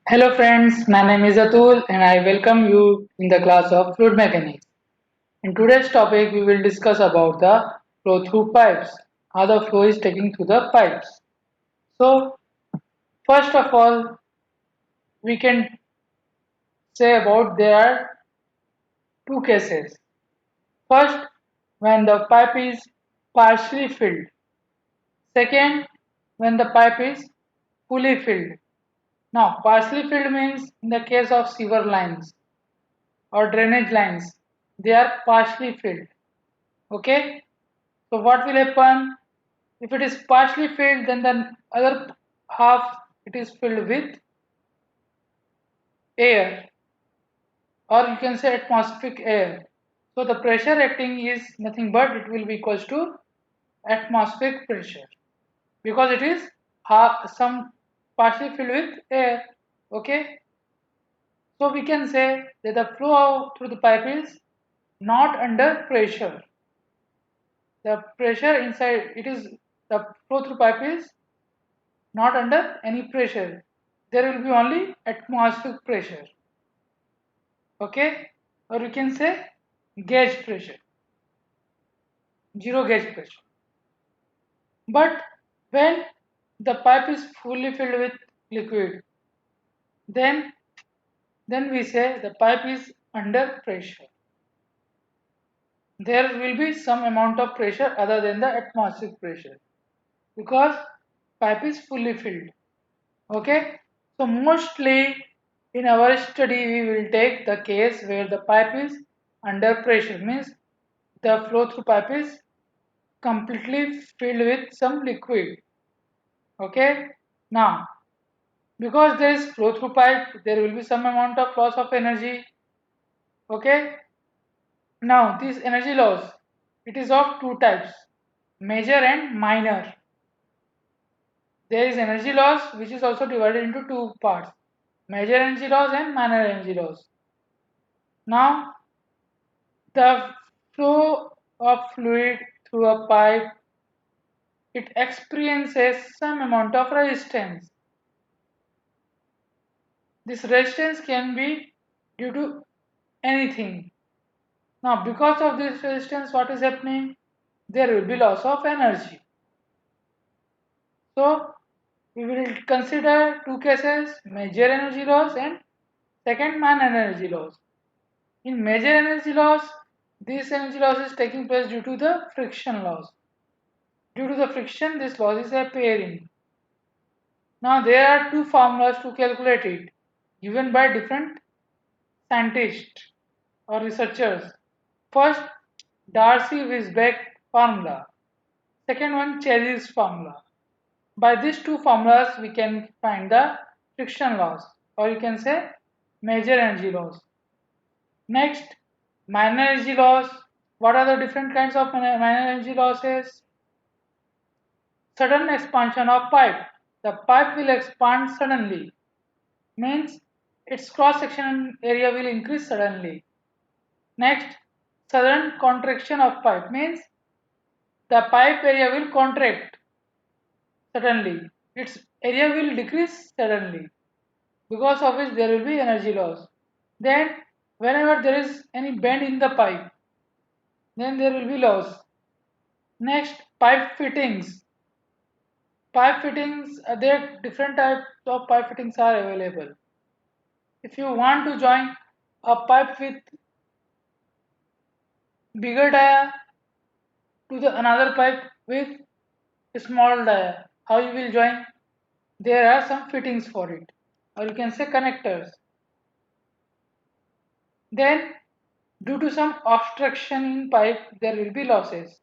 Hello friends, my name is Atul and I welcome you in the class of fluid mechanics. In today's topic we will discuss about the flow through pipes, how the flow is taking through the pipes. So first of all we can say about there are two cases. First, when the pipe is partially filled. Second, when the pipe is fully filled. Now partially filled means in the case of sewer lines or drainage lines, they are partially filled. Okay, so what will happen if it is partially filled, then the other half it is filled with air, or you can say atmospheric air. So the pressure acting is nothing but it will be equals to atmospheric pressure because it is half, some partially filled with air. Okay, so we can say that the flow through the pipe is not under pressure. The pressure inside it is, the flow through pipe is not under any pressure. There will be only atmospheric pressure. Okay, or you can say gauge pressure, zero gauge pressure. But when the pipe is fully filled with liquid, then we say the pipe is under pressure. There will be some amount of pressure other than the atmospheric pressure because pipe is fully filled. Okay, so mostly in our study we will take the case where the pipe is under pressure, means the flow through pipe is completely filled with some liquid. Okay, now because there is flow through pipe, there will be some amount of loss of energy. Okay, now this energy loss, it is of two types, major and minor. There is energy loss which is also divided into two parts, major energy loss and minor energy loss. Now the flow of fluid through a pipe, it experiences some amount of resistance. This resistance can be due to anything. Now because of this resistance, what is happening? There will be loss of energy. So we will consider two cases, major energy loss and second minor energy loss. In major energy loss, this energy loss is taking place due to the friction loss. Due to the friction, this loss is appearing. Now there are two formulas to calculate it, given by different scientists or researchers. First, Darcy-Weisbach formula. Second one, Cherry's formula. By these two formulas, we can find the friction loss, or you can say major energy loss. Next, minor energy loss. What are the different kinds of minor energy losses? Sudden expansion of pipe. The pipe will expand suddenly, means its cross section area will increase suddenly. Next, sudden contraction of pipe means the pipe area will contract suddenly. Its area will decrease suddenly, because of which there will be energy loss. Then whenever there is any bend in the pipe, then there will be loss. Next, pipe fittings. Pipe fittings, there different types of pipe fittings are available. If you want to join a pipe with bigger dia to the another pipe with small dia, how you will join? There are some fittings for it, or you can say connectors. Then due to some obstruction in pipe, there will be losses.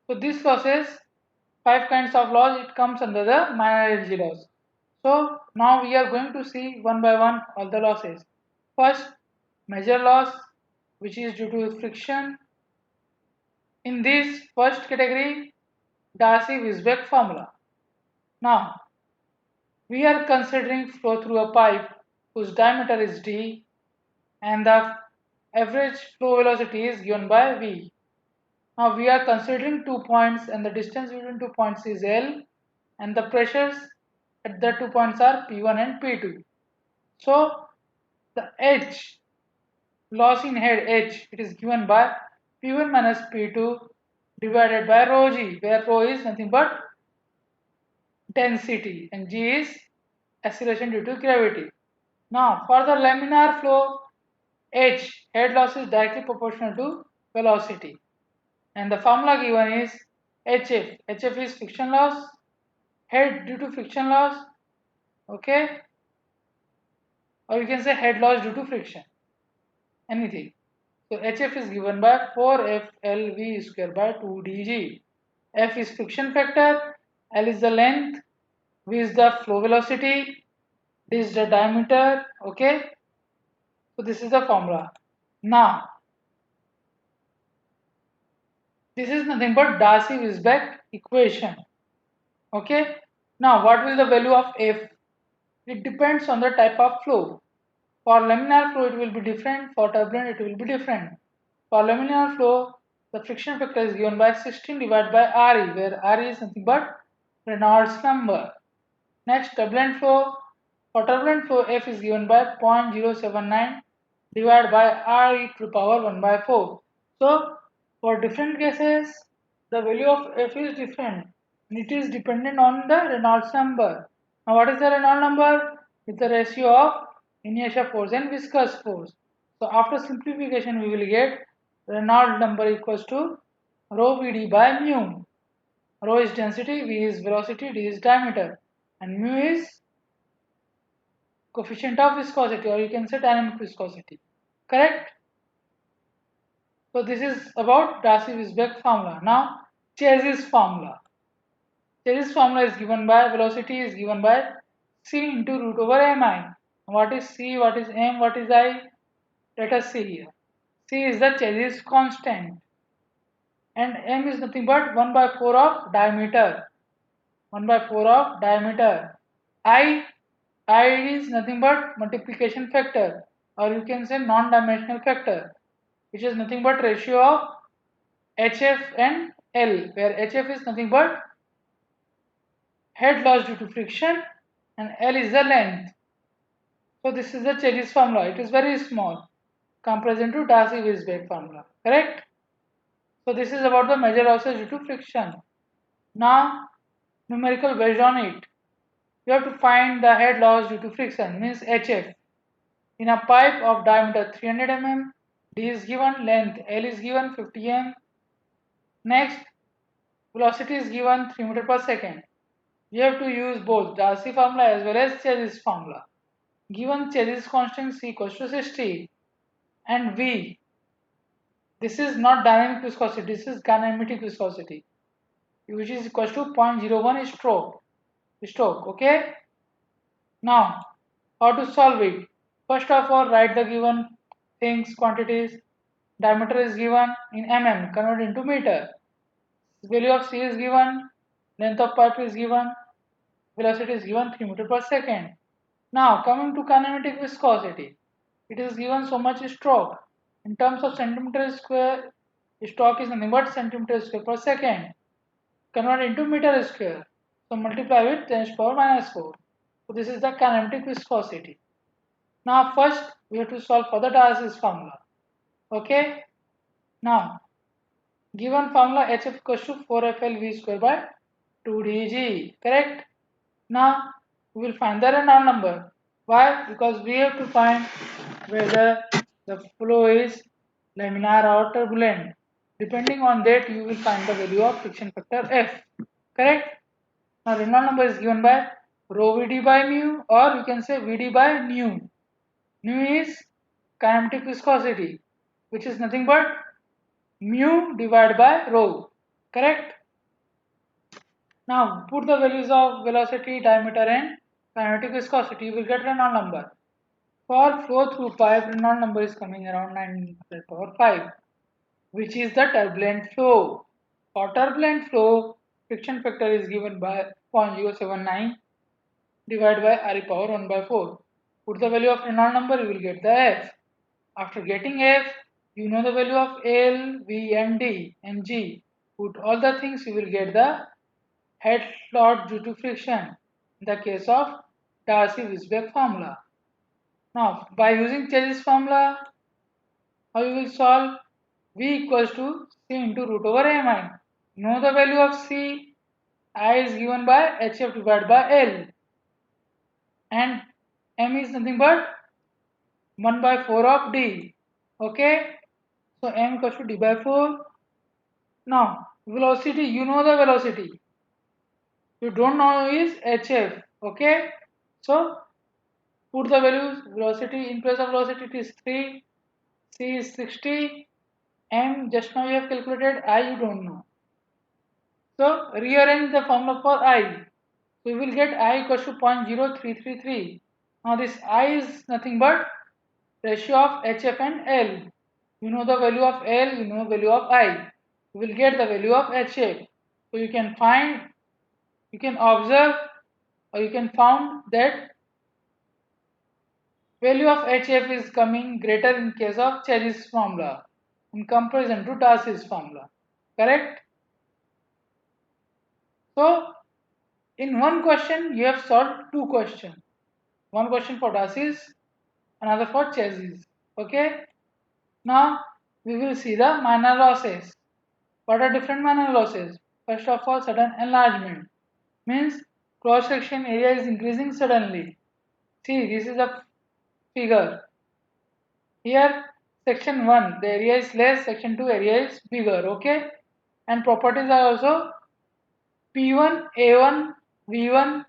So these losses, five kinds of loss, it comes under the minor energy loss. So now we are going to see one by one all the losses. First, major loss, which is due to friction. In this first category, Darcy-Weisbach formula. Now we are considering flow through a pipe whose diameter is d and the average flow velocity is given by v. Now we are considering 2 points and the distance between 2 points is L and the pressures at the 2 points are P1 and P2. So the H, loss in head H, it is given by P1 minus P2 divided by rho G, where rho is nothing but density and G is acceleration due to gravity. Now for the laminar flow, H, head loss is directly proportional to velocity, and the formula given is HF. HF is friction loss, head due to friction loss, okay, or you can say head loss due to friction, anything. So HF is given by 4FLV square by 2dg. F is friction factor, L is the length, V is the flow velocity, D is the diameter, okay. So this is the formula. Now this is nothing but Darcy-Weisbach equation, okay. Now what will the value of F? It depends on the type of flow. For laminar flow it will be different, for turbulent it will be different. For laminar flow, the friction factor is given by 16 divided by Re, where Re is nothing but Reynolds number. Next, turbulent flow. For turbulent flow, F is given by 0.079 divided by Re to the power 1 by 4. So, for different cases, the value of F is different and it is dependent on the Reynolds number. Now, what is the Reynolds number? It's the ratio of inertia force and viscous force. So, after simplification, we will get Reynolds number equals to rho Vd by mu. Rho is density, V is velocity, D is diameter, and mu is coefficient of viscosity, or you can say dynamic viscosity. Correct? So this is about Darcy-Weisbach formula. Now Chassis formula. Chassis formula is given by velocity is given by c into root over mi. What is c? What is m? What is I? Let us see here. C is the Chassis constant, and m is nothing but 1 by 4 of diameter. 1 by 4 of diameter. I is nothing but multiplication factor, or you can say non-dimensional factor, which is nothing but ratio of HF and L, where HF is nothing but head loss due to friction and L is the length. So this is the Chassis formula. It is very small comparison to Darcy-Weisbach formula. Correct? So this is about the major losses due to friction. Now numerical based on it. You have to find the head loss due to friction, means HF. In a pipe of diameter 300 mm, D is given, length L is given 50 m. Next, velocity is given 3 meter per second. You have to use both Darcy formula as well as Chassis formula. Given Chassis constant C equals to 60 and V, this is not dynamic viscosity, this is kinematic viscosity, which is equals to 0.01 stroke, okay? Now, how to solve it? First of all, write the given things, quantities. Diameter is given in mm, convert into meter. Value of c is given, length of pipe is given, velocity is given 3 meter per second. Now, coming to kinematic viscosity, it is given so much stroke. In terms of centimeter square, stroke is nothing but centimeter square per second. Convert into meter square. So multiply with 10 to the power minus 4. So this is the kinematic viscosity. Now first we have to solve for the Darcy's formula. Okay. Now given formula HF equals to 4FLV square by 2dg. Correct. Now we will find the Reynolds number. Why? Because we have to find whether the flow is laminar or turbulent. Depending on that, you will find the value of friction factor F. Correct? Now Reynolds number is given by rho Vd by mu, or we can say Vd by nu. Nu is kinematic viscosity, which is nothing but mu divided by rho. Correct? Now put the values of velocity, diameter and kinematic viscosity. You will get Reynolds number. For flow through pipe, Reynolds number is coming around 900 power 5, which is the turbulent flow. For turbulent flow, friction factor is given by 0.079 divided by Re power 1 by 4. Put the value of Reynolds number, you will get the F. After getting F, you know the value of L, V and D and G. Put all the things, you will get the head loss due to friction in the case of Darcy-Weisbach formula. Now, by using Chase's formula, how you will solve? V equals to C into root over mi. Know the value of C. I is given by HF divided by L. And M is nothing but 1 by 4 of D. Okay? So M equals to D by 4. Now, velocity, you know the velocity. You don't know is HF. Okay? So, put the values. Velocity, in place of velocity it is 3. C is 60. M, just now you have calculated. I, you don't know. So, rearrange the formula for I. So, you will get I equals to 0.0333. Now, this I is nothing but ratio of HF and L. You know the value of L, you know the value of I. You will get the value of HF. So, you can find, you can observe, or you can found that value of HF is coming greater in case of Cherry's formula in comparison to Darcy's formula. Correct? So, in one question, you have solved two questions. One question for Darcy's, another for Cherry's. Okay? Now, we will see the minor losses. What are different minor losses? First of all, sudden enlargement. Means cross-section area is increasing suddenly. See, this is a figure. Here, section 1, the area is less, section 2, area is bigger, okay? And properties are also P1, A1, V1.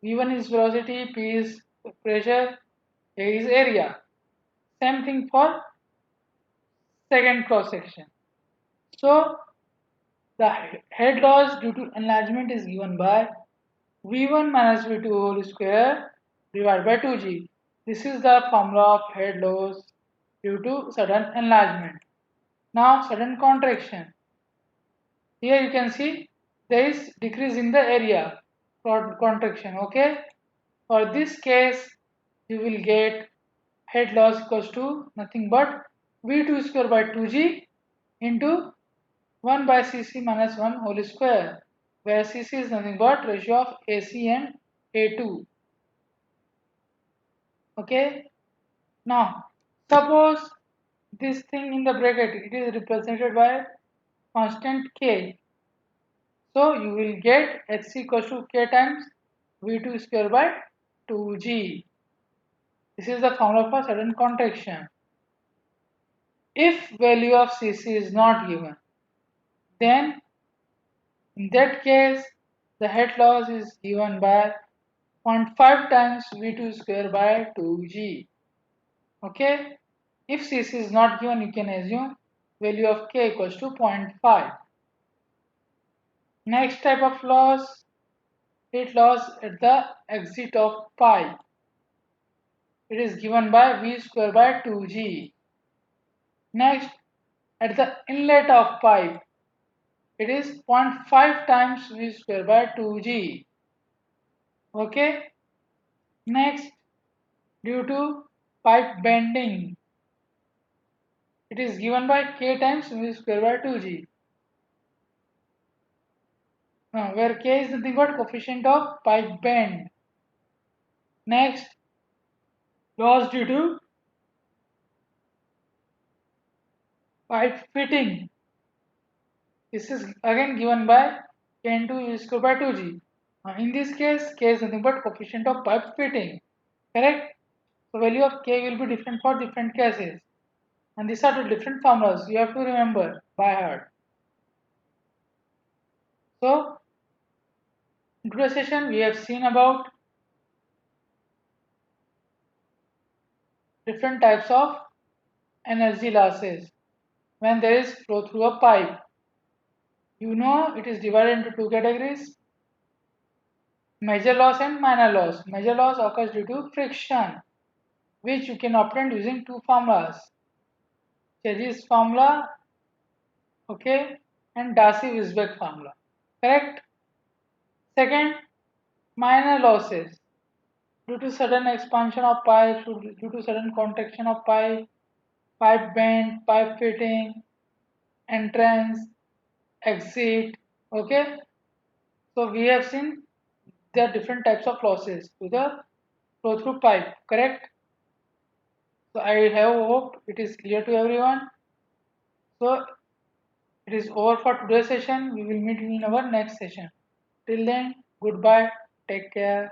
V1 is velocity, P is pressure, A is area. Same thing for second cross section. So, the head loss due to enlargement is given by V1 minus V2 whole square divided by 2G. This is the formula of head loss due to sudden enlargement. Now, sudden contraction. Here you can see there is decrease in the area contraction. Okay. For this case, you will get head loss equals to nothing but V2 square by 2G into 1 by Cc minus 1 whole square, where Cc is nothing but ratio of AC and A2. Okay. Now, suppose this thing in the bracket, it is represented by constant K. So, you will get Hc equals to K times V2 square by 2G. This is the formula for sudden contraction. If value of Cc is not given, then in that case, the head loss is given by 0.5 times V2 square by 2G. Okay? If Cc is not given, you can assume value of K equals to 0.5. Next type of loss, heat loss at the exit of pipe. It is given by V square by 2G. Next, at the inlet of pipe, it is 0.5 times V square by 2G. Okay. Next, due to pipe bending, it is given by K times V square by 2G. Where K is nothing but coefficient of pipe bend. Next, loss due to pipe fitting. This is again given by K into V square by 2G. In this case, K is nothing but coefficient of pipe fitting. Correct? So value of K will be different for different cases. And these are the different formulas you have to remember by heart. So, in today's session we have seen about different types of energy losses when there is flow through a pipe. You know it is divided into two categories, major loss and minor loss. Major loss occurs due to friction, which you can obtain using two formulas, Chase's formula, okay, and Darcy-Weisbach formula. Correct? Second, minor losses due to sudden expansion of pipe, due to sudden contraction of pipe, pipe bend, pipe fitting, entrance, exit. Okay. So we have seen there are different types of losses to the flow through pipe. Correct? So I have hoped it is clear to everyone. So it is over for today's session. We will meet in our next session. Till then, goodbye. Take care.